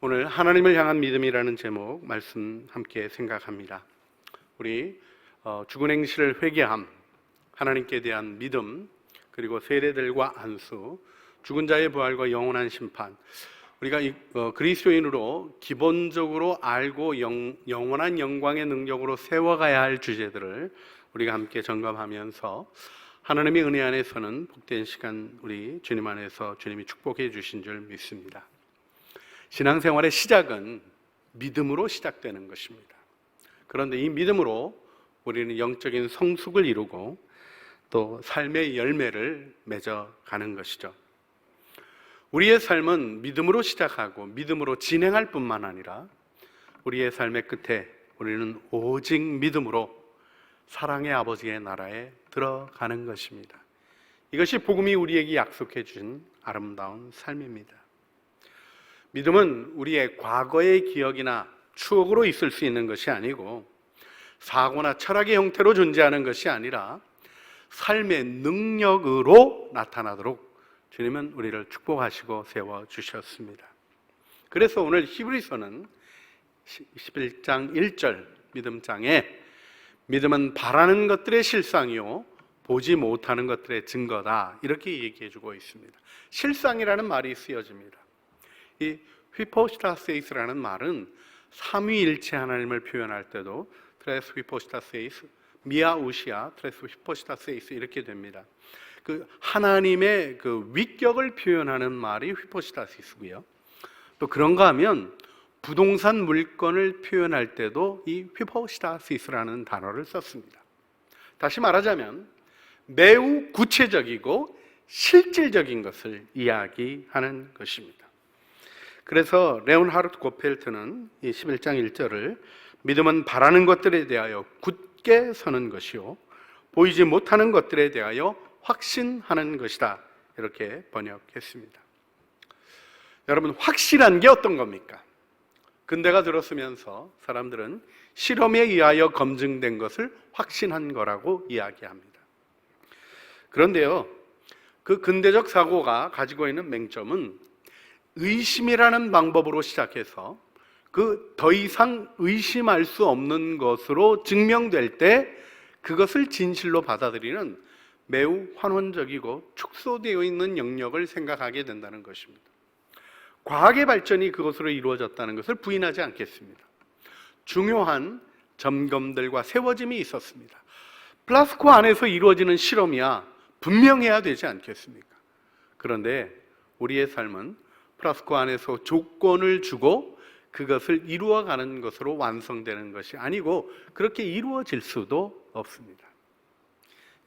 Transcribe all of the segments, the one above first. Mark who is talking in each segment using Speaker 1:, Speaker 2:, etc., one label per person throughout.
Speaker 1: 오늘 하나님을 향한 믿음이라는 제목 말씀 함께 생각합니다. 우리 죽은 행실을 회개함, 하나님께 대한 믿음, 그리고 세례들과 안수, 죽은 자의 부활과 영원한 심판, 우리가 그리스도인으로 기본적으로 알고 영원한 영광의 능력으로 세워가야 할 주제들을 우리가 함께 점검하면서 하나님의 은혜 안에서는 복된 시간 우리 주님 안에서 주님이 축복해 주신 줄 믿습니다. 신앙생활의 시작은 믿음으로 시작되는 것입니다. 그런데 이 믿음으로 우리는 영적인 성숙을 이루고 또 삶의 열매를 맺어가는 것이죠. 우리의 삶은 믿음으로 시작하고 믿음으로 진행할 뿐만 아니라 우리의 삶의 끝에 우리는 오직 믿음으로 사랑의 아버지의 나라에 들어가는 것입니다. 이것이 복음이 우리에게 약속해 준 아름다운 삶입니다. 믿음은 우리의 과거의 기억이나 추억으로 있을 수 있는 것이 아니고 사고나 철학의 형태로 존재하는 것이 아니라 삶의 능력으로 나타나도록 주님은 우리를 축복하시고 세워주셨습니다. 그래서 오늘 히브리서는 11장 1절 믿음장에 믿음은 바라는 것들의 실상이요 보지 못하는 것들의 증거다 이렇게 얘기해주고 있습니다. 실상이라는 말이 쓰여집니다. 이 휘포스타세이스라는 말은 삼위일체 하나님을 표현할 때도 트레스 휘포스타세이스, 미아우시아, 트레스 휘포스타세이스 이렇게 됩니다. 그 하나님의 그 위격을 표현하는 말이 휘포스타시스고요. 또 그런가 하면 부동산 물건을 표현할 때도 이 휘포스타시스라는 단어를 썼습니다. 다시 말하자면 매우 구체적이고 실질적인 것을 이야기하는 것입니다. 그래서 레온하르트 고펠트는 이 11장 1절을 믿음은 바라는 것들에 대하여 굳게 서는 것이요 보이지 못하는 것들에 대하여 확신하는 것이다 이렇게 번역했습니다. 여러분, 확실한 게 어떤 겁니까? 근대가 들었으면서 사람들은 실험에 의하여 검증된 것을 확신한 거라고 이야기합니다. 그런데요, 그 근대적 사고가 가지고 있는 맹점은 의심이라는 방법으로 시작해서 그 더 이상 의심할 수 없는 것으로 증명될 때 그것을 진실로 받아들이는 매우 환원적이고 축소되어 있는 영역을 생각하게 된다는 것입니다. 과학의 발전이 그것으로 이루어졌다는 것을 부인하지 않겠습니다. 중요한 점검들과 세워짐이 있었습니다. 플라스코 안에서 이루어지는 실험이야 분명해야 되지 않겠습니까? 그런데 우리의 삶은 플라스코 안에서 조건을 주고 그것을 이루어가는 것으로 완성되는 것이 아니고 그렇게 이루어질 수도 없습니다.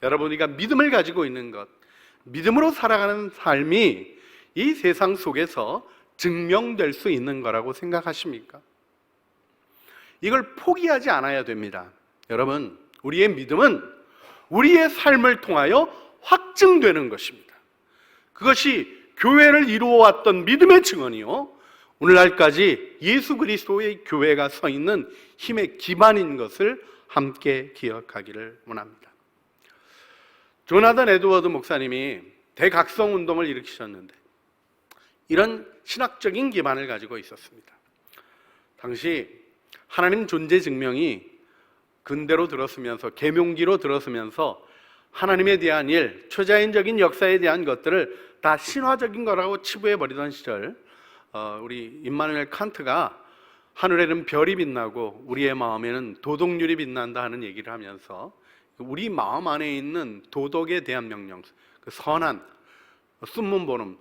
Speaker 1: 여러분, 우리가 믿음을 가지고 있는 것, 믿음으로 살아가는 삶이 이 세상 속에서 증명될 수 있는 거라고 생각하십니까? 이걸 포기하지 않아야 됩니다. 여러분, 우리의 믿음은 우리의 삶을 통하여 확증되는 것입니다. 그것이 교회를 이루어왔던 믿음의 증언이요 오늘날까지 예수 그리스도의 교회가 서 있는 힘의 기반인 것을 함께 기억하기를 원합니다. 조나단 에드워드 목사님이 대각성 운동을 일으키셨는데 이런 신학적인 기반을 가지고 있었습니다. 당시 하나님 존재 증명이 근대로 들었으면서 계명기로 들었으면서 하나님에 대한 일, 초자연적인 역사에 대한 것들을 다 신화적인 거라고 치부해버리던 시절 우리 임마누엘 칸트가 하늘에는 별이 빛나고 우리의 마음에는 도덕률이 빛난다 하는 얘기를 하면서 우리 마음 안에 있는 도덕에 대한 명령, 그 선한, 순문보름,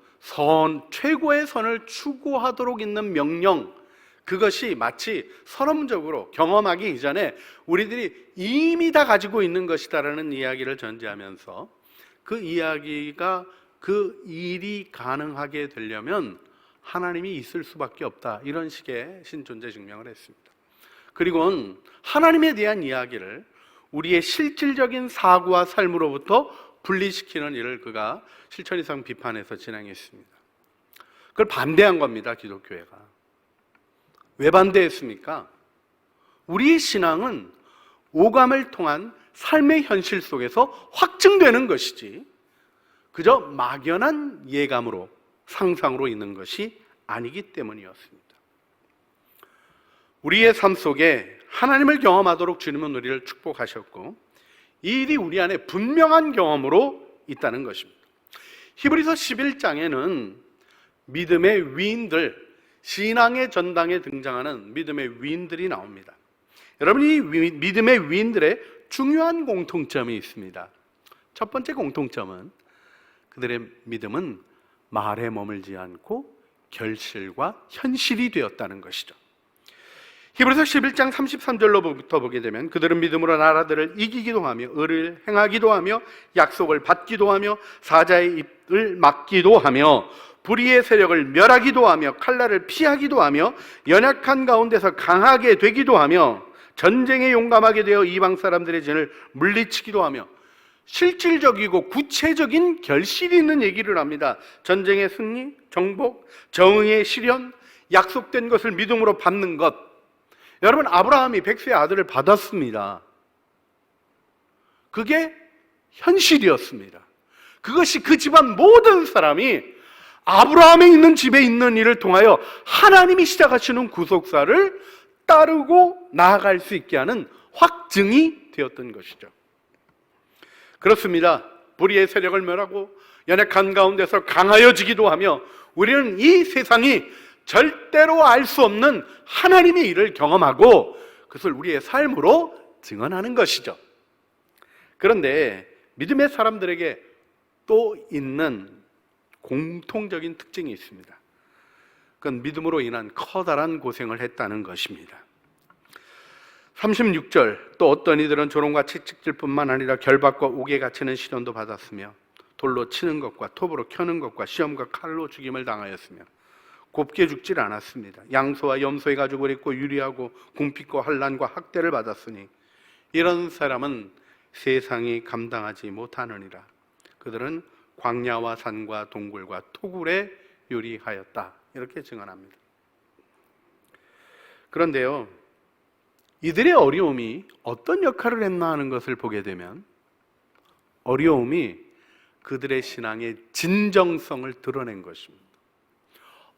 Speaker 1: 최고의 선을 추구하도록 있는 명령, 그것이 마치 선언적으로 경험하기 이전에 우리들이 이미 다 가지고 있는 것이다라는 이야기를 전제하면서 그 이야기가 그 일이 가능하게 되려면 하나님이 있을 수밖에 없다 이런 식의 신존재 증명을 했습니다. 그리고 하나님에 대한 이야기를 우리의 실질적인 사고와 삶으로부터 분리시키는 일을 그가 실천 이상 비판해서 진행했습니다. 그걸 반대한 겁니다. 기독교회가. 왜 반대했습니까? 우리의 신앙은 오감을 통한 삶의 현실 속에서 확증되는 것이지 그저 막연한 예감으로 상상으로 있는 것이 아니기 때문이었습니다. 우리의 삶 속에 하나님을 경험하도록 주님은 우리를 축복하셨고 이 일이 우리 안에 분명한 경험으로 있다는 것입니다. 히브리서 11장에는 믿음의 위인들, 신앙의 전당에 등장하는 믿음의 위인들이 나옵니다. 여러분, 이 믿음의 위인들의 중요한 공통점이 있습니다. 첫 번째 공통점은 그들의 믿음은 말에 머물지 않고 결실과 현실이 되었다는 것이죠. 히브리서 11장 33절로부터 보게 되면 그들은 믿음으로 나라들을 이기기도 하며 의를 행하기도 하며 약속을 받기도 하며 사자의 입을 막기도 하며 불의의 세력을 멸하기도 하며 칼날을 피하기도 하며 연약한 가운데서 강하게 되기도 하며 전쟁에 용감하게 되어 이방 사람들의 진을 물리치기도 하며 실질적이고 구체적인 결실이 있는 얘기를 합니다. 전쟁의 승리, 정복, 정의의 실현, 약속된 것을 믿음으로 받는 것. 여러분, 아브라함이 백수의 아들을 받았습니다. 그게 현실이었습니다. 그것이 그 집안 모든 사람이 아브라함에 있는 집에 있는 일을 통하여 하나님이 시작하시는 구속사를 따르고 나아갈 수 있게 하는 확증이 되었던 것이죠. 그렇습니다. 불의의 세력을 멸하고 연약한 가운데서 강하여지기도 하며 우리는 이 세상이 절대로 알 수 없는 하나님의 일을 경험하고 그것을 우리의 삶으로 증언하는 것이죠. 그런데 믿음의 사람들에게 또 있는 공통적인 특징이 있습니다. 그건 믿음으로 인한 커다란 고생을 했다는 것입니다. 36절, 또 어떤 이들은 조롱과 채찍질 뿐만 아니라 결박과 옥에 갇히는 시련도 받았으며 돌로 치는 것과 톱으로 켜는 것과 시험과 칼로 죽임을 당하였으며 곱게 죽질 않았습니다. 양소와 염소의 가죽을 입고 유리하고 궁핍과 환난과 학대를 받았으니 이런 사람은 세상이 감당하지 못하느니라. 그들은 광야와 산과 동굴과 토굴에 유리하였다. 이렇게 증언합니다. 그런데요, 이들의 어려움이 어떤 역할을 했나 하는 것을 보게 되면 어려움이 그들의 신앙의 진정성을 드러낸 것입니다.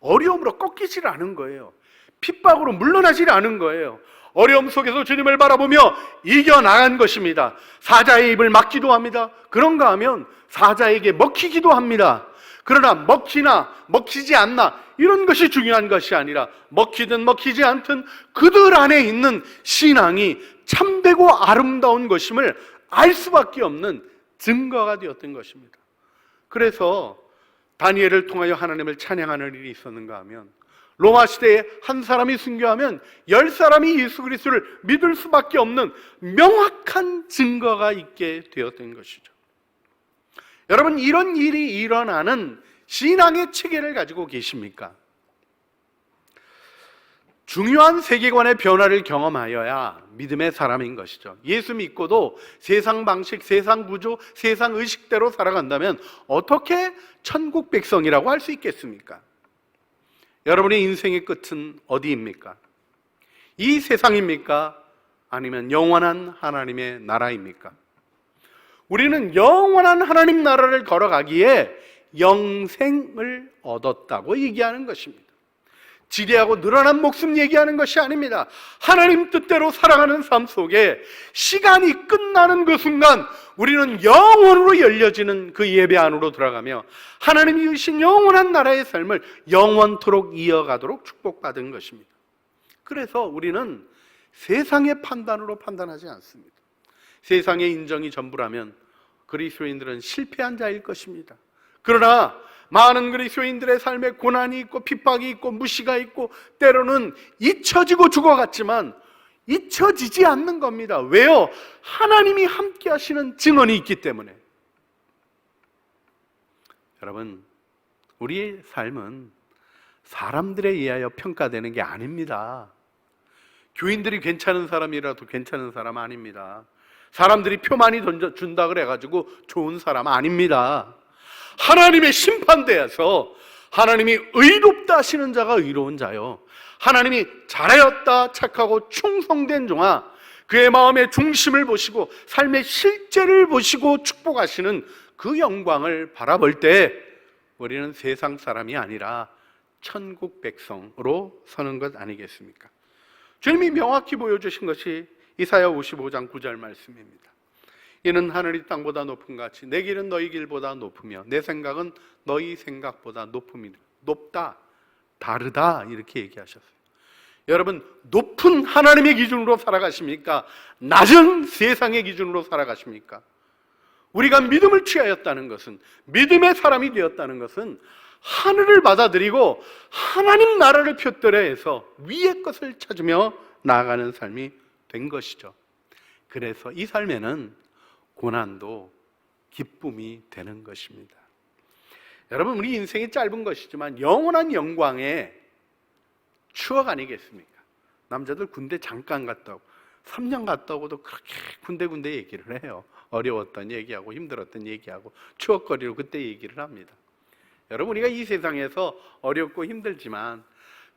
Speaker 1: 어려움으로 꺾이질 않은 거예요. 핍박으로 물러나질 않은 거예요. 어려움 속에서 주님을 바라보며 이겨나간 것입니다. 사자의 입을 막기도 합니다. 그런가 하면 사자에게 먹히기도 합니다. 그러나 먹히나 먹히지 않나 이런 것이 중요한 것이 아니라 먹히든 먹히지 않든 그들 안에 있는 신앙이 참되고 아름다운 것임을 알 수밖에 없는 증거가 되었던 것입니다. 그래서 다니엘을 통하여 하나님을 찬양하는 일이 있었는가 하면 로마 시대에 한 사람이 순교하면 10사람이 예수 그리스도를 믿을 수밖에 없는 명확한 증거가 있게 되었던 것이죠. 여러분, 이런 일이 일어나는 신앙의 체계를 가지고 계십니까? 중요한 세계관의 변화를 경험하여야 믿음의 사람인 것이죠. 예수 믿고도 세상 방식, 세상 구조, 세상 의식대로 살아간다면 어떻게 천국 백성이라고 할 수 있겠습니까? 여러분의 인생의 끝은 어디입니까? 이 세상입니까? 아니면 영원한 하나님의 나라입니까? 우리는 영원한 하나님 나라를 걸어가기에 영생을 얻었다고 얘기하는 것입니다. 지대하고 늘어난 목숨 얘기하는 것이 아닙니다. 하나님 뜻대로 살아가는 삶 속에 시간이 끝나는 그 순간 우리는 영원으로 열려지는 그 예배 안으로 들어가며 하나님이 주신 영원한 나라의 삶을 영원토록 이어가도록 축복받은 것입니다. 그래서 우리는 세상의 판단으로 판단하지 않습니다. 세상의 인정이 전부라면 그리스도인들은 실패한 자일 것입니다. 그러나 많은 그리스도인들의 삶에 고난이 있고 핍박이 있고 무시가 있고 때로는 잊혀지고 죽어갔지만 잊혀지지 않는 겁니다. 왜요? 하나님이 함께 하시는 증언이 있기 때문에. 여러분, 우리의 삶은 사람들에 의하여 평가되는 게 아닙니다. 교인들이 괜찮은 사람이라도 괜찮은 사람 아닙니다. 사람들이 표 많이 준다 그래가지고 좋은 사람 아닙니다. 하나님의 심판대에서 하나님이 의롭다 하시는 자가 의로운 자요, 하나님이 잘하였다 착하고 충성된 종아, 그의 마음의 중심을 보시고 삶의 실제를 보시고 축복하시는 그 영광을 바라볼 때 우리는 세상 사람이 아니라 천국 백성으로 서는 것 아니겠습니까? 주님이 명확히 보여주신 것이 이사야 55장 9절 말씀입니다. 이는 하늘이 땅보다 높은 같이 내 길은 너희 길보다 높으며 내 생각은 너희 생각보다 높다, 다르다, 이렇게 얘기하셨어요. 여러분, 높은 하나님의 기준으로 살아가십니까? 낮은 세상의 기준으로 살아가십니까? 우리가 믿음을 취하였다는 것은, 믿음의 사람이 되었다는 것은 하늘을 받아들이고 하나님 나라를 푯떠려 해서 위의 것을 찾으며 나아가는 삶이 된 것이죠. 그래서 이 삶에는 고난도 기쁨이 되는 것입니다. 여러분, 우리 인생이 짧은 것이지만 영원한 영광의 추억 아니겠습니까? 남자들 군대 잠깐 갔다 오고 3년 갔다 오고도 그렇게 군데 얘기를 해요. 어려웠던 얘기하고 힘들었던 얘기하고 추억거리로 그때 얘기를 합니다. 여러분, 우리가 이 세상에서 어렵고 힘들지만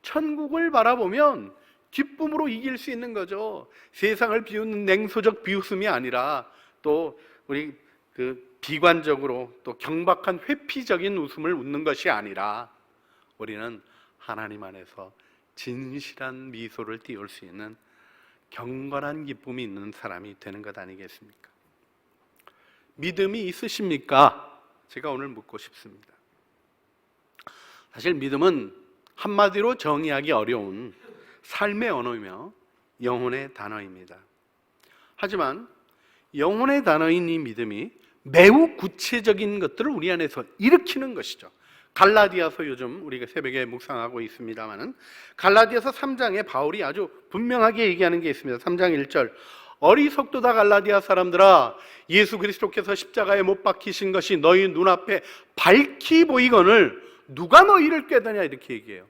Speaker 1: 천국을 바라보면 기쁨으로 이길 수 있는 거죠. 세상을 비웃는 냉소적 비웃음이 아니라 또 우리 비관적으로 또 경박한 회피적인 웃음을 웃는 것이 아니라 우리는 하나님 안에서 진실한 미소를 띄울 수 있는 경건한 기쁨이 있는 사람이 되는 것 아니겠습니까? 믿음이 있으십니까? 제가 오늘 묻고 싶습니다. 사실 믿음은 한마디로 정의하기 어려운 삶의 언어이며 영혼의 단어입니다. 하지만 영혼의 단어인 이 믿음이 매우 구체적인 것들을 우리 안에서 일으키는 것이죠. 갈라디아서 요즘 우리가 새벽에 묵상하고 있습니다마는 갈라디아서 3장에 바울이 아주 분명하게 얘기하는 게 있습니다. 3장 1절, 어리석도다 갈라디아 사람들아, 예수 그리스도께서 십자가에 못 박히신 것이 너희 눈앞에 밝히 보이거늘 누가 너희를 꾀더냐, 이렇게 얘기해요.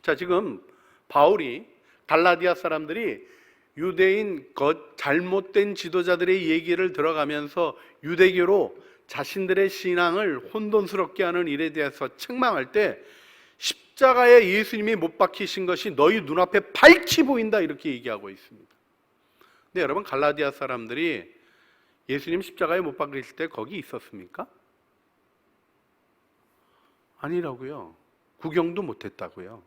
Speaker 1: 자, 지금 바울이 갈라디아 사람들이 유대인 잘못된 지도자들의 얘기를 들어가면서 유대교로 자신들의 신앙을 혼돈스럽게 하는 일에 대해서 책망할 때 십자가에 예수님이 못 박히신 것이 너희 눈앞에 밝히 보인다, 이렇게 얘기하고 있습니다. 근데 여러분, 갈라디아 사람들이 예수님 십자가에 못 박히실 때 거기 있었습니까? 아니라고요. 구경도 못했다고요.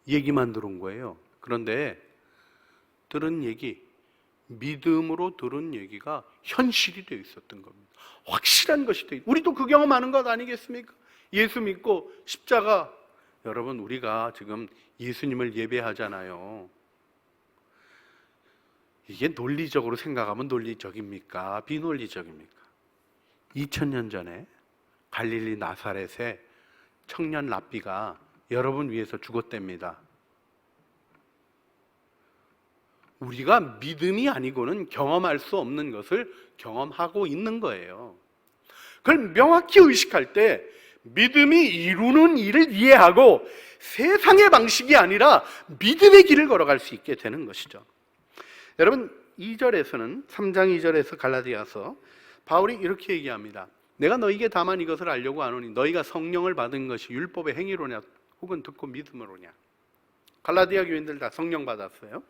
Speaker 1: 얘기만 들은 거예요. 그런데 들은 얘기, 믿음으로 들은 얘기가 현실이 되어 있었던 겁니다. 확실한 것이 되어 있어요. 우리도 그 경험하는 것 아니겠습니까? 예수 믿고 십자가, 여러분, 우리가 지금 예수님을 예배하잖아요. 이게 논리적으로 생각하면 논리적입니까? 비논리적입니까? 2000년 전에 갈릴리 나사렛에 청년 랍비가 여러분 위해서 죽었답니다. 우리가 믿음이 아니고는 경험할 수 없는 것을 경험하고 있는 거예요. 그걸 명확히 의식할 때 믿음이 이루는 일을 이해하고 세상의 방식이 아니라 믿음의 길을 걸어갈 수 있게 되는 것이죠. 여러분, 2절에서는 3장 2절에서 갈라디아서 바울이 이렇게 얘기합니다. 내가 너희에게 다만 이것을 알려고 하노니 너희가 성령을 받은 것이 율법의 행위로냐 혹은 듣고 믿음으로냐. 갈라디아 교인들 다 성령 받았어요.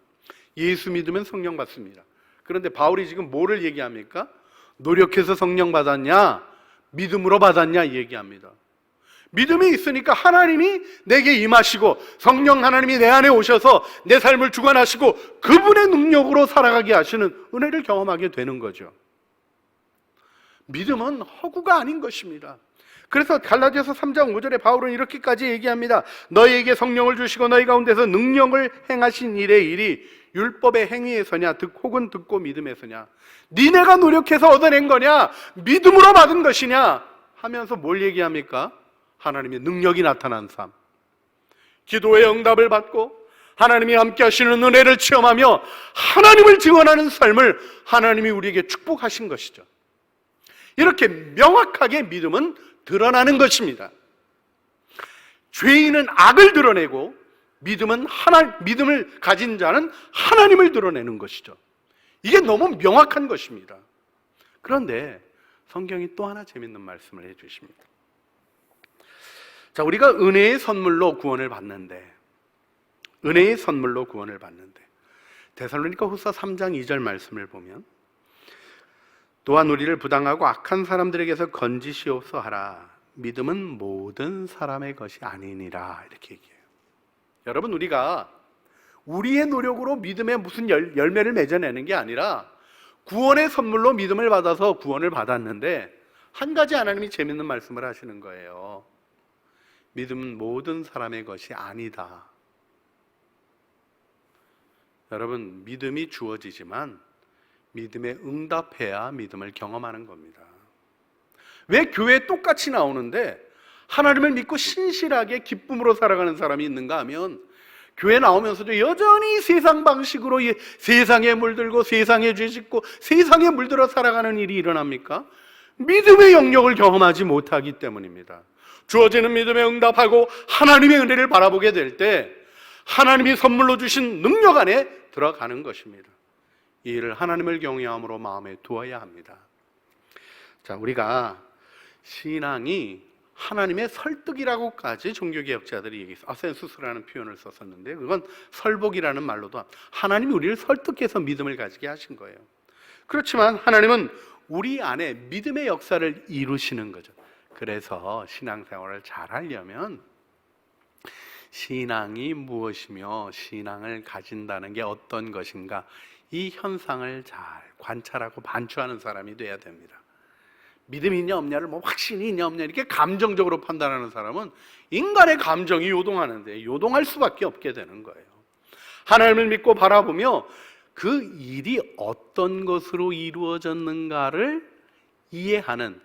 Speaker 1: 예수 믿으면 성령 받습니다. 그런데 바울이 지금 뭐를 얘기합니까? 노력해서 성령 받았냐, 믿음으로 받았냐 얘기합니다. 믿음이 있으니까 하나님이 내게 임하시고 성령 하나님이 내 안에 오셔서 내 삶을 주관하시고 그분의 능력으로 살아가게 하시는 은혜를 경험하게 되는 거죠. 믿음은 허구가 아닌 것입니다. 그래서 갈라디아서 3장 5절에 바울은 이렇게까지 얘기합니다. 너희에게 성령을 주시고 너희 가운데서 능력을 행하신 일의 일이 율법의 행위에서냐 혹은 듣고 믿음에서냐, 니네가 노력해서 얻어낸 거냐 믿음으로 받은 것이냐 하면서 뭘 얘기합니까? 하나님의 능력이 나타난 삶, 기도의 응답을 받고 하나님이 함께 하시는 은혜를 체험하며 하나님을 증언하는 삶을 하나님이 우리에게 축복하신 것이죠. 이렇게 명확하게 믿음은 드러나는 것입니다. 죄인은 악을 드러내고 믿음을 가진 자는 하나님을 드러내는 것이죠. 이게 너무 명확한 것입니다. 그런데 성경이 또 하나 재밌는 말씀을 해주십니다. 자, 우리가 은혜의 선물로 구원을 받는데 데살로니가 후서 3장 2절 말씀을 보면 또한 우리를 부당하고 악한 사람들에게서 건지시옵소 하라. 믿음은 모든 사람의 것이 아니니라, 이렇게 얘기해요. 여러분, 우리가 우리의 노력으로 믿음의 무슨 열매를 맺어내는 게 아니라 구원의 선물로 믿음을 받아서 구원을 받았는데, 한 가지 하나님이 재밌는 말씀을 하시는 거예요. 믿음은 모든 사람의 것이 아니다. 여러분, 믿음이 주어지지만 믿음에 응답해야 믿음을 경험하는 겁니다. 왜 교회에 똑같이 나오는데 하나님을 믿고 신실하게 기쁨으로 살아가는 사람이 있는가 하면, 교회 나오면서도 여전히 세상 방식으로 세상에 물들고 세상에 죄짓고 세상에 물들어 살아가는 일이 일어납니까? 믿음의 영역을 경험하지 못하기 때문입니다. 주어지는 믿음에 응답하고 하나님의 은혜를 바라보게 될 때 하나님이 선물로 주신 능력 안에 들어가는 것입니다. 이 일을 하나님을 경외함으로 마음에 두어야 합니다. 자, 우리가 신앙이 하나님의 설득이라고까지 종교개혁자들이 얘기했어요. 아센수스라는 표현을 썼었는데, 그건 설복이라는 말로도 하나님이 우리를 설득해서 믿음을 가지게 하신 거예요. 그렇지만 하나님은 우리 안에 믿음의 역사를 이루시는 거죠. 그래서 신앙생활을 잘 하려면 신앙이 무엇이며 신앙을 가진다는 게 어떤 것인가, 이 현상을 잘 관찰하고 반추하는 사람이 돼야 됩니다. 믿음이 있냐 없냐를 확신이 있냐 없냐 이렇게 감정적으로 판단하는 사람은 인간의 감정이 요동하는데 요동할 수밖에 없게 되는 거예요. 하나님을 믿고 바라보며 그 일이 어떤 것으로 이루어졌는가를 이해하는,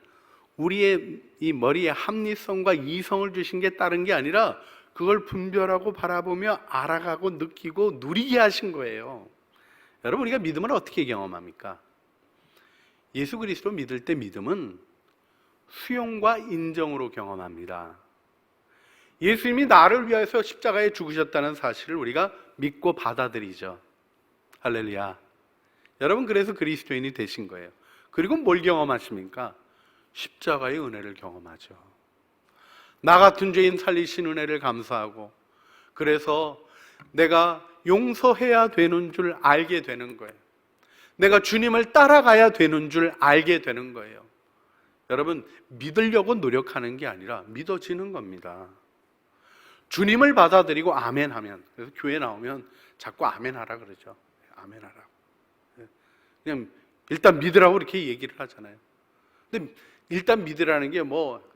Speaker 1: 우리의 이 머리에 합리성과 이성을 주신 게 다른 게 아니라 그걸 분별하고 바라보며 알아가고 느끼고 누리게 하신 거예요. 여러분, 우리가 믿음을 어떻게 경험합니까? 예수 그리스도 믿을 때 믿음은 수용과 인정으로 경험합니다. 예수님이 나를 위해서 십자가에 죽으셨다는 사실을 우리가 믿고 받아들이죠. 할렐루야. 여러분, 그래서 그리스도인이 되신 거예요. 그리고 뭘 경험하십니까? 십자가의 은혜를 경험하죠. 나 같은 죄인 살리신 은혜를 감사하고, 그래서 내가 용서해야 되는 줄 알게 되는 거예요. 내가 주님을 따라가야 되는 줄 알게 되는 거예요. 여러분, 믿으려고 노력하는 게 아니라 믿어지는 겁니다. 주님을 받아들이고 아멘 하면, 그래서 교회 나오면 자꾸 아멘 하라 그러죠. 아멘 하라고. 그냥 일단 믿으라고 이렇게 얘기를 하잖아요. 근데 일단 믿으라는 게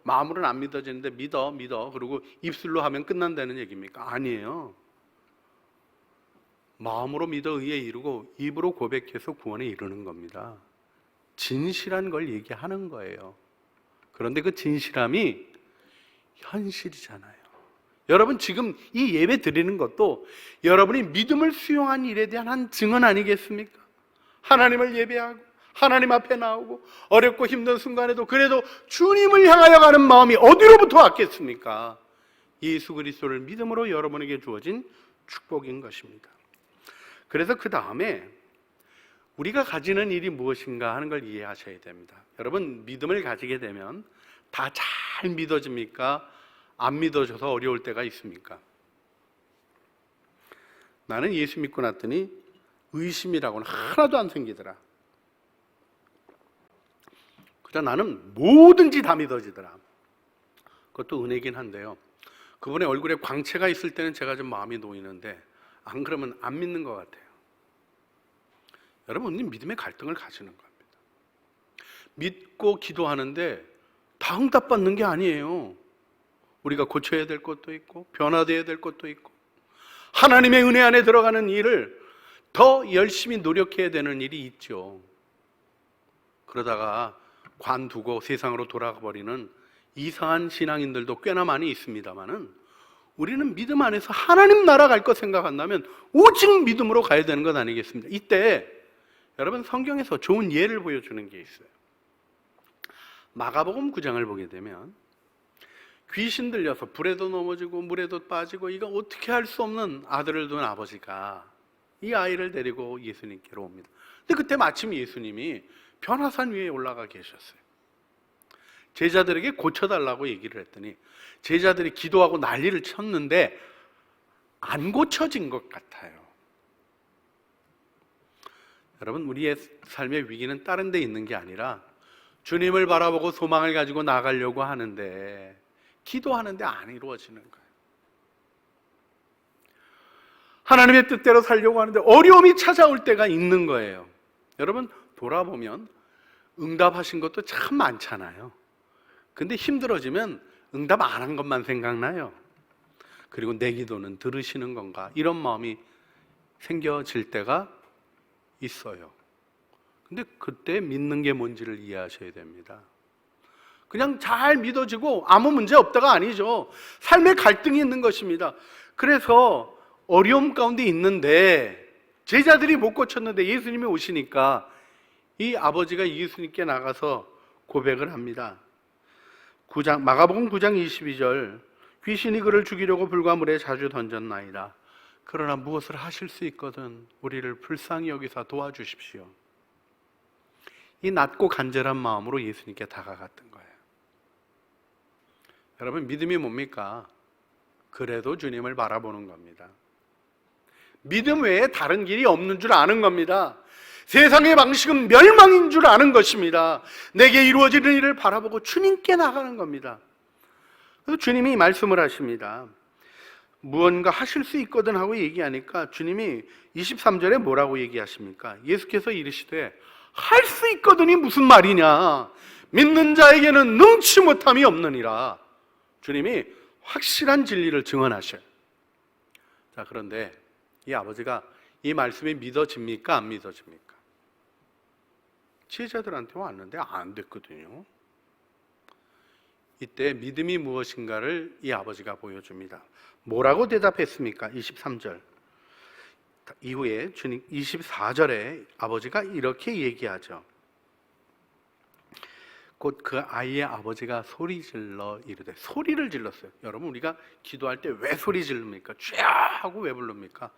Speaker 1: 마음으로는 안 믿어지는데 믿어 그리고 입술로 하면 끝난다는 얘기입니까? 아니에요. 마음으로 믿어 의에 이르고 입으로 고백해서 구원에 이르는 겁니다. 진실한 걸 얘기하는 거예요. 그런데 그 진실함이 현실이잖아요. 여러분, 지금 이 예배 드리는 것도 여러분이 믿음을 수용한 일에 대한 한 증언 아니겠습니까? 하나님을 예배하고 하나님 앞에 나오고 어렵고 힘든 순간에도 그래도 주님을 향하여 가는 마음이 어디로부터 왔겠습니까? 예수 그리스도를 믿음으로 여러분에게 주어진 축복인 것입니다. 그래서 그 다음에 우리가 가지는 일이 무엇인가 하는 걸 이해하셔야 됩니다. 여러분, 믿음을 가지게 되면 다 잘 믿어집니까? 안 믿어져서 어려울 때가 있습니까? 나는 예수 믿고 났더니 의심이라고는 하나도 안 생기더라. 그저 나는 뭐든지 다 믿어지더라. 그것도 은혜긴 한데요, 그분의 얼굴에 광채가 있을 때는 제가 좀 마음이 놓이는데 안 그러면 안 믿는 것 같아요. 여러분, 믿음의 갈등을 가지는 겁니다. 믿고 기도하는데 다 응답받는 게 아니에요. 우리가 고쳐야 될 것도 있고 변화되어야 될 것도 있고 하나님의 은혜 안에 들어가는 일을 더 열심히 노력해야 되는 일이 있죠. 그러다가 관두고 세상으로 돌아가 버리는 이상한 신앙인들도 꽤나 많이 있습니다만은, 우리는 믿음 안에서 하나님 나라 갈 거 생각한다면 오직 믿음으로 가야 되는 것 아니겠습니까? 이때 여러분, 성경에서 좋은 예를 보여주는 게 있어요. 마가복음 9장을 보게 되면 귀신 들려서 불에도 넘어지고 물에도 빠지고 이거 어떻게 할 수 없는 아들을 둔 아버지가 이 아이를 데리고 예수님께로 옵니다. 근데 그때 마침 예수님이 변화산 위에 올라가 계셨어요. 제자들에게 고쳐달라고 얘기를 했더니 제자들이 기도하고 난리를 쳤는데 안 고쳐진 것 같아요. 여러분, 우리의 삶의 위기는 다른 데 있는 게 아니라 주님을 바라보고 소망을 가지고 나가려고 하는데 기도하는데 안 이루어지는 거예요. 하나님의 뜻대로 살려고 하는데 어려움이 찾아올 때가 있는 거예요. 여러분 돌아보면 응답하신 것도 참 많잖아요. 근데 힘들어지면 응답 안 한 것만 생각나요. 그리고 내 기도는 들으시는 건가 이런 마음이 생겨질 때가 있어요. 근데 그때 믿는 게 뭔지를 이해하셔야 됩니다. 그냥 잘 믿어지고 아무 문제 없다가 아니죠. 삶의 갈등이 있는 것입니다. 그래서 어려움 가운데 있는데 제자들이 못 고쳤는데 예수님이 오시니까 이 아버지가 예수님께 나가서 고백을 합니다. 마가복음 9장 22절 귀신이 그를 죽이려고 불과 물에 자주 던졌나이다. 그러나 무엇을 하실 수 있거든 우리를 불쌍히 여기사 도와주십시오. 이 낮고 간절한 마음으로 예수님께 다가갔던 거예요. 여러분 믿음이 뭡니까? 그래도 주님을 바라보는 겁니다. 믿음 외에 다른 길이 없는 줄 아는 겁니다. 세상의 방식은 멸망인 줄 아는 것입니다. 내게 이루어지는 일을 바라보고 주님께 나가는 겁니다. 그래서 주님이 말씀을 하십니다. 무언가 하실 수 있거든 하고 얘기하니까 주님이 23절에 뭐라고 얘기하십니까? 예수께서 이르시되 할 수 있거든이 무슨 말이냐? 믿는 자에게는 능치 못함이 없느니라. 주님이 확실한 진리를 증언하셔요. 자, 그런데 이 아버지가 이 말씀이 믿어집니까? 안 믿어집니까? 제자들한테 왔는데 안 됐거든요. 이때 믿음이 무엇인가를 이 아버지가 보여줍니다. 뭐라고 대답했습니까? 23절 이후에 주님 24절에 아버지가 이렇게 얘기하죠. 곧 그 아이의 아버지가 소리질러 이르되, 소리를 질렀어요. 여러분 우리가 기도할 때 왜 소리 지릅니까? 쥐야 하고 왜 부릅니까?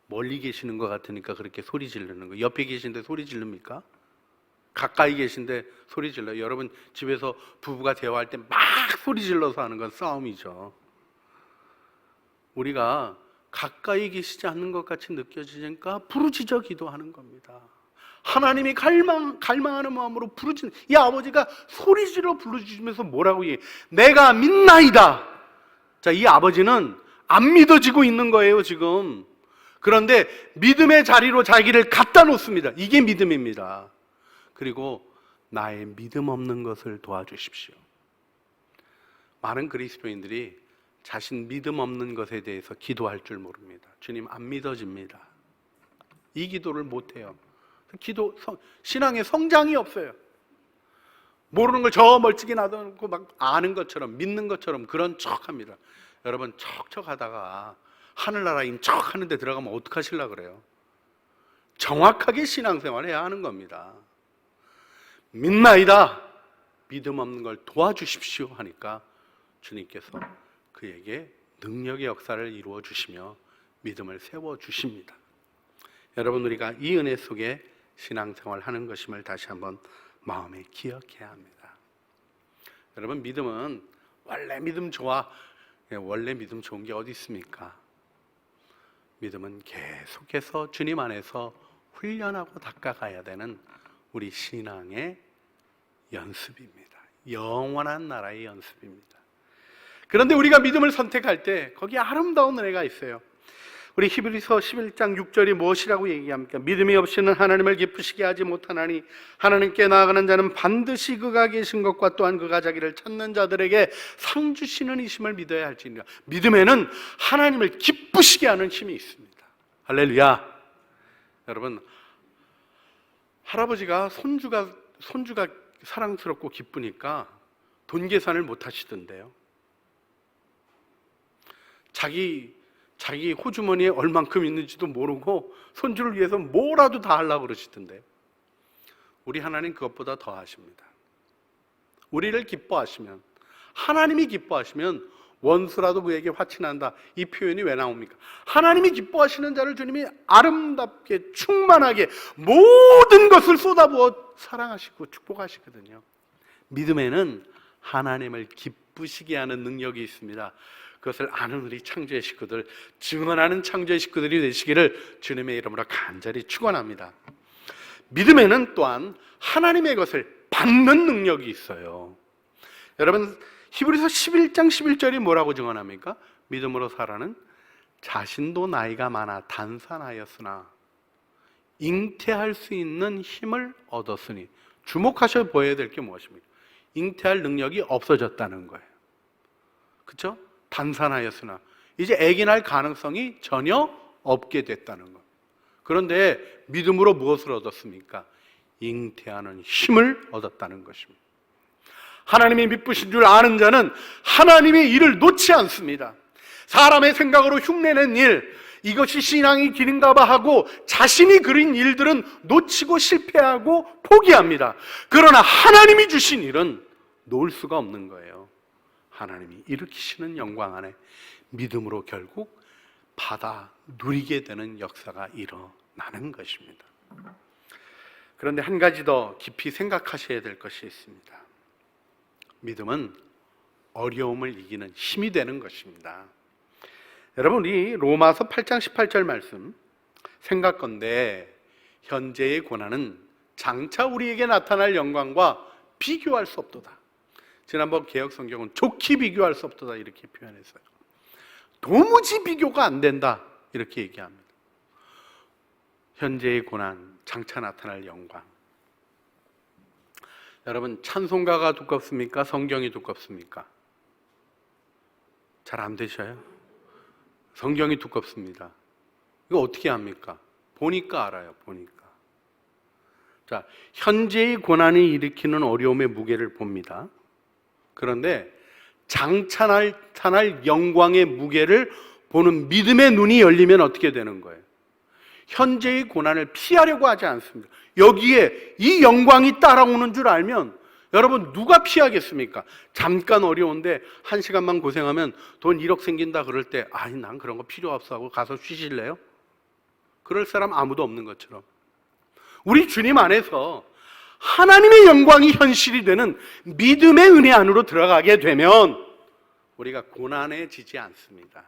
Speaker 1: 멀리 계시는 것 같으니까 그렇게 소리 지르는 거예요. 옆에 계신데 소리 지릅니까? 가까이 계신데 소리 질러요. 여러분 집에서 부부가 대화할 때 막 소리 질러서 하는 건 싸움이죠. 우리가 가까이 계시지 않는 것 같이 느껴지니까 부르짖어 기도하는 겁니다. 하나님이 갈망하는 마음으로 부르짖는 이 아버지가 소리 질러 부르짖으면서 뭐라고 얘기해? 내가 믿나이다. 자, 이 아버지는 안 믿어지고 있는 거예요 지금. 그런데 믿음의 자리로 자기를 갖다 놓습니다. 이게 믿음입니다. 그리고 나의 믿음 없는 것을 도와주십시오. 많은 그리스도인들이 자신 믿음 없는 것에 대해서 기도할 줄 모릅니다. 주님 안 믿어집니다. 이 기도를 못해요. 신앙의 성장이 없어요. 모르는 걸 저 멀찍이 놔두고 막 아는 것처럼 믿는 것처럼 그런 척합니다. 여러분 척척하다가 하늘나라인 척 하는데 들어가면 어떡하시려고 그래요? 정확하게 신앙생활을 해야 하는 겁니다. 믿나이다. 믿음 없는 걸 도와주십시오 하니까 주님께서 그에게 능력의 역사를 이루어 주시며 믿음을 세워 주십니다. 여러분 우리가 이 은혜 속에 신앙생활 하는 것임을 다시 한번 마음에 기억해야 합니다. 여러분 믿음은 원래 믿음 좋아. 원래 믿음 좋은 게 어디 있습니까? 믿음은 계속해서 주님 안에서 훈련하고 닦아가야 되는 우리 신앙의 연습입니다. 영원한 나라의 연습입니다. 그런데 우리가 믿음을 선택할 때 거기에 아름다운 은혜가 있어요. 우리 히브리서 11장 6절이 무엇이라고 얘기합니까? 믿음이 없이는 하나님을 기쁘시게 하지 못하나니 하나님께 나아가는 자는 반드시 그가 계신 것과 또한 그가 자기를 찾는 자들에게 상 주시는 이심을 믿어야 할지니라. 믿음에는 하나님을 기쁘시게 하는 힘이 있습니다. 할렐루야. 여러분 할아버지가 손주가 사랑스럽고 기쁘니까 돈 계산을 못 하시던데요. 자기 호주머니에 얼만큼 있는지도 모르고 손주를 위해서 뭐라도 다 하려고 그러시던데 우리 하나님 그것보다 더 하십니다. 우리를 기뻐하시면, 하나님이 기뻐하시면 원수라도 그에게 화친한다. 이 표현이 왜 나옵니까? 하나님이 기뻐하시는 자를 주님이 아름답게 충만하게 모든 것을 쏟아부어 사랑하시고 축복하시거든요. 믿음에는 하나님을 기쁘시게 하는 능력이 있습니다. 그것을 아는 우리 창조의 식구들, 증언하는 창조의 식구들이 되시기를 주님의 이름으로 간절히 축원합니다. 믿음에는 또한 하나님의 것을 받는 능력이 있어요. 여러분 히브리서 11장 11절이 뭐라고 증언합니까? 믿음으로 살아는 자신도 나이가 많아 단산하였으나 잉태할 수 있는 힘을 얻었으니, 주목하셔 보여야 될 게 무엇입니까? 잉태할 능력이 없어졌다는 거예요. 그렇죠? 단산하였으나 이제 아기 날 가능성이 전혀 없게 됐다는 것. 그런데 믿음으로 무엇을 얻었습니까? 잉태하는 힘을 얻었다는 것입니다. 하나님이 미쁘신 줄 아는 자는 하나님의 일을 놓지 않습니다. 사람의 생각으로 흉내낸 일, 이것이 신앙의 길인가 봐 하고 자신이 그린 일들은 놓치고 실패하고 포기합니다. 그러나 하나님이 주신 일은 놓을 수가 없는 거예요. 하나님이 일으키시는 영광 안에 믿음으로 결국 받아 누리게 되는 역사가 일어나는 것입니다. 그런데 한 가지 더 깊이 생각하셔야 될 것이 있습니다. 믿음은 어려움을 이기는 힘이 되는 것입니다. 여러분, 이 로마서 8장 18절 말씀 생각건대 현재의 고난은 장차 우리에게 나타날 영광과 비교할 수 없도다. 지난번 개역성경은 좋게 비교할 수 없도다 이렇게 표현했어요. 도무지 비교가 안 된다 이렇게 얘기합니다. 현재의 고난, 장차 나타날 영광. 여러분, 찬송가가 두껍습니까? 성경이 두껍습니까? 잘 안 되셔요? 성경이 두껍습니다. 이거 어떻게 합니까? 보니까 알아요. 보니까. 자, 현재의 고난이 일으키는 어려움의 무게를 봅니다. 그런데 장차 나타날 영광의 무게를 보는 믿음의 눈이 열리면 어떻게 되는 거예요? 현재의 고난을 피하려고 하지 않습니다. 여기에 이 영광이 따라오는 줄 알면 여러분, 누가 피하겠습니까? 잠깐 어려운데 1시간만 고생하면 돈 1억 생긴다 그럴 때, 아니 난 그런 거 필요 없어 하고 가서 쉬실래요? 그럴 사람 아무도 없는 것처럼 우리 주님 안에서 하나님의 영광이 현실이 되는 믿음의 은혜 안으로 들어가게 되면 우리가 고난에 지지 않습니다.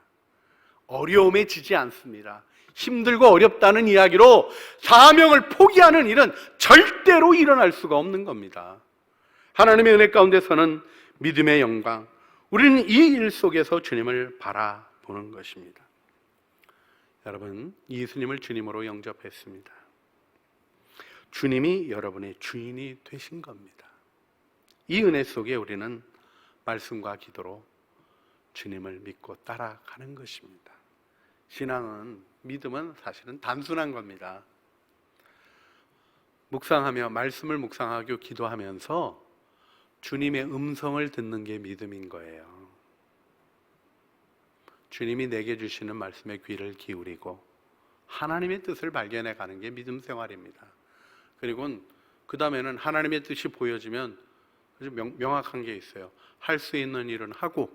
Speaker 1: 어려움에 지지 않습니다. 힘들고 어렵다는 이야기로 사명을 포기하는 일은 절대로 일어날 수가 없는 겁니다. 하나님의 은혜 가운데서는 믿음의 영광, 우리는 이 일 속에서 주님을 바라보는 것입니다. 여러분, 예수님을 주님으로 영접했습니다. 주님이 여러분의 주인이 되신 겁니다. 이 은혜 속에 우리는 말씀과 기도로 주님을 믿고 따라가는 것입니다. 신앙은, 믿음은 사실은 단순한 겁니다. 묵상하며, 말씀을 묵상하고 기도하면서 주님의 음성을 듣는 게 믿음인 거예요. 주님이 내게 주시는 말씀에 귀를 기울이고 하나님의 뜻을 발견해 가는 게 믿음 생활입니다. 그리고 그 다음에는 하나님의 뜻이 보여지면 아주 명확한 게 있어요. 할 수 있는 일은 하고,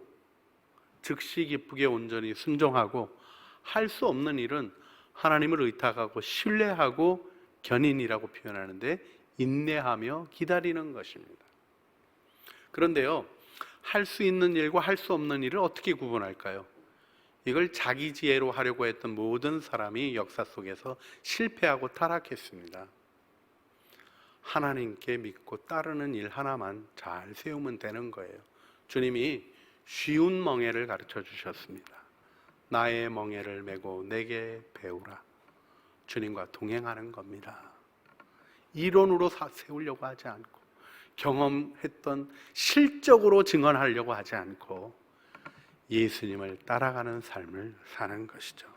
Speaker 1: 즉시 기쁘게 온전히 순종하고, 할 수 없는 일은 하나님을 의탁하고 신뢰하고 견인이라고 표현하는데 인내하며 기다리는 것입니다. 그런데요, 할 수 있는 일과 할 수 없는 일을 어떻게 구분할까요? 이걸 자기 지혜로 하려고 했던 모든 사람이 역사 속에서 실패하고 타락했습니다. 하나님께 믿고 따르는 일 하나만 잘 세우면 되는 거예요. 주님이 쉬운 멍에를 가르쳐 주셨습니다. 나의 멍에를 메고 내게 배우라. 주님과 동행하는 겁니다. 이론으로 세우려고 하지 않고, 경험했던 실적으로 증언하려고 하지 않고 예수님을 따라가는 삶을 사는 것이죠.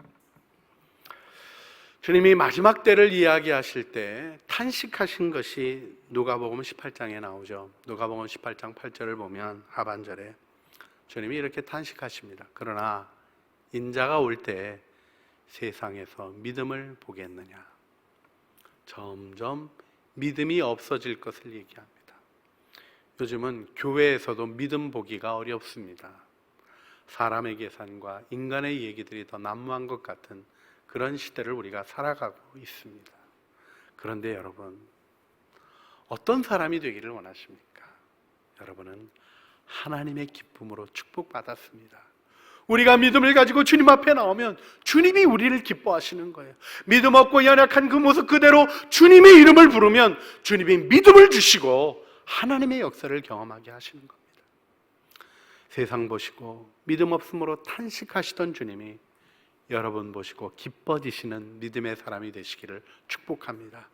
Speaker 1: 주님이 마지막 때를 이야기하실 때 탄식하신 것이 누가복음 18장에 나오죠. 누가복음 18장 8절을 보면 하반절에 주님이 이렇게 탄식하십니다. 그러나 인자가 올 때 세상에서 믿음을 보겠느냐. 점점 믿음이 없어질 것을 얘기합니다. 요즘은 교회에서도 믿음 보기가 어렵습니다. 사람의 계산과 인간의 얘기들이 더 난무한 것 같은 그런 시대를 우리가 살아가고 있습니다. 그런데 여러분, 어떤 사람이 되기를 원하십니까? 여러분은 하나님의 기쁨으로 축복받았습니다. 우리가 믿음을 가지고 주님 앞에 나오면 주님이 우리를 기뻐하시는 거예요. 믿음 없고 연약한 그 모습 그대로 주님의 이름을 부르면 주님이 믿음을 주시고 하나님의 역사를 경험하게 하시는 겁니다. 세상 보시고 믿음 없음으로 탄식하시던 주님이 여러분 보시고 기뻐지시는 믿음의 사람이 되시기를 축복합니다.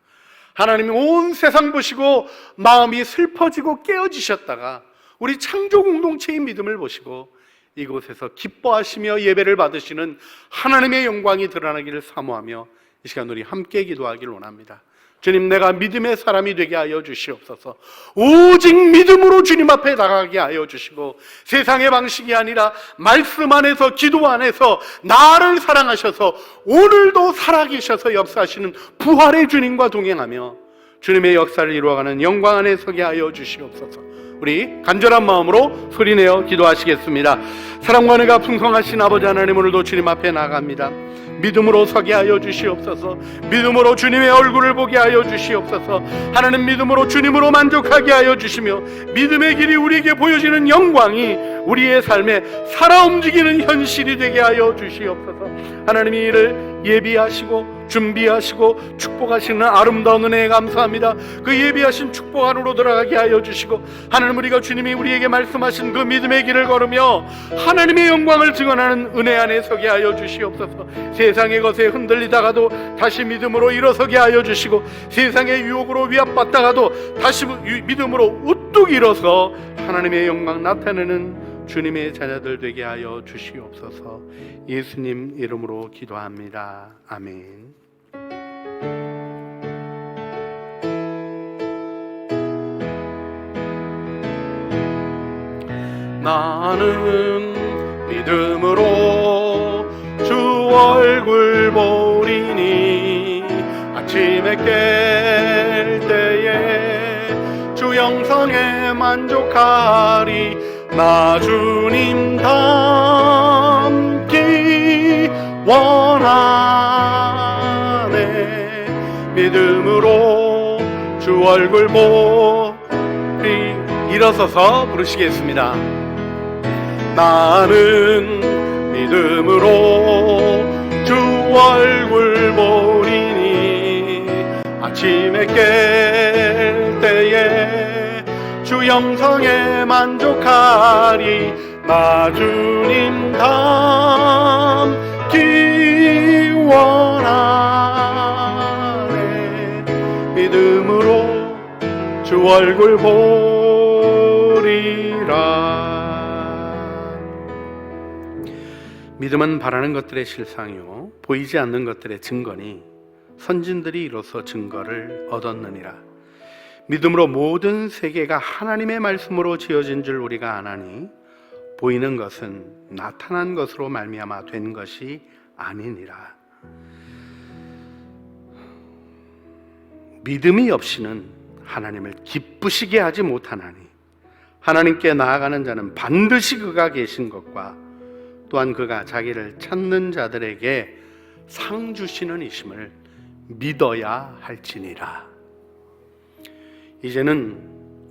Speaker 1: 하나님이 온 세상 보시고 마음이 슬퍼지고 깨어지셨다가 우리 창조 공동체의 믿음을 보시고 이곳에서 기뻐하시며 예배를 받으시는 하나님의 영광이 드러나기를 사모하며 이 시간 우리 함께 기도하기를 원합니다. 주님, 내가 믿음의 사람이 되게 하여 주시옵소서. 오직 믿음으로 주님 앞에 나가게 하여 주시고 세상의 방식이 아니라 말씀 안에서, 기도 안에서 나를 사랑하셔서 오늘도 살아계셔서 역사하시는 부활의 주님과 동행하며 주님의 역사를 이루어가는 영광 안에 서게 하여 주시옵소서. 우리 간절한 마음으로 소리내어 기도하시겠습니다. 사랑과 은혜가 풍성하신 아버지 하나님, 오늘도 주님 앞에 나갑니다. 믿음으로 서게 하여 주시옵소서. 믿음으로 주님의 얼굴을 보게 하여 주시옵소서. 하나님, 믿음으로 주님으로 만족하게 하여 주시며 믿음의 길이 우리에게 보여지는 영광이 우리의 삶에 살아 움직이는 현실이 되게 하여 주시옵소서. 하나님이 이를 예비하시고 준비하시고 축복하시는 아름다운 은혜에 감사합니다. 그 예비하신 축복 안으로 들어가게 하여 주시고 하나님, 우리가 주님이 우리에게 말씀하신 그 믿음의 길을 걸으며 하나님의 영광을 증언하는 은혜 안에 서게 하여 주시옵소서. 세상의 것에 흔들리다가도 다시 믿음으로 일어서게 하여 주시고 세상의 유혹으로 위압받다가도 다시 믿음으로 우뚝 일어서 하나님의 영광 나타내는 주님의 자녀들 되게 하여 주시옵소서. 예수님 이름으로 기도합니다. 아멘. 나는 믿음으로 주 얼굴 보리니 아침에 깰 때에 주 영성에 만족하리. 나 주님 닮기 원하네. 믿음으로 주 얼굴 보리. 일어서서 부르시겠습니다. 나는 믿음으로 주 얼굴 보리니 아침에 깰 때에 주 영성에 만족하리. 나 주님 닮기 원하네. 믿음으로 주 얼굴 보리라. 믿음은 바라는 것들의 실상이요 보이지 않는 것들의 증거니 선진들이 이로써 증거를 얻었느니라. 믿음으로 모든 세계가 하나님의 말씀으로 지어진 줄 우리가 아나니 보이는 것은 나타난 것으로 말미암아 된 것이 아니니라. 믿음이 없이는 하나님을 기쁘시게 하지 못하나니 하나님께 나아가는 자는 반드시 그가 계신 것과 또한 그가 자기를 찾는 자들에게 상 주시는 이심을 믿어야 할지니라. 이제는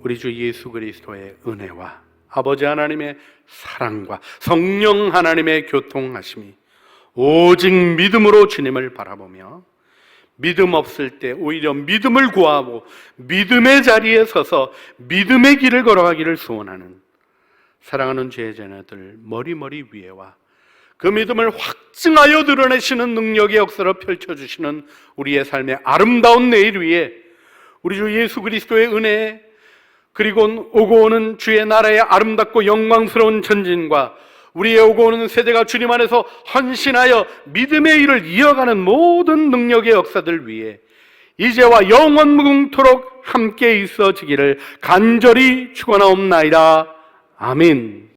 Speaker 1: 우리 주 예수 그리스도의 은혜와 아버지 하나님의 사랑과 성령 하나님의 교통하심이 오직 믿음으로 주님을 바라보며 믿음 없을 때 오히려 믿음을 구하고 믿음의 자리에 서서 믿음의 길을 걸어가기를 소원하는 사랑하는 죄의 자녀들 머리머리 위에와 그 믿음을 확증하여 드러내시는 능력의 역사를 펼쳐주시는 우리의 삶의 아름다운 내일 위에 우리 주 예수 그리스도의 은혜 그리고 오고 오는 주의 나라의 아름답고 영광스러운 전진과 우리의 오고 오는 세대가 주님 안에서 헌신하여 믿음의 일을 이어가는 모든 능력의 역사들 위에 이제와 영원무궁토록 함께 있어지기를 간절히 축원하옵나이다. 아멘.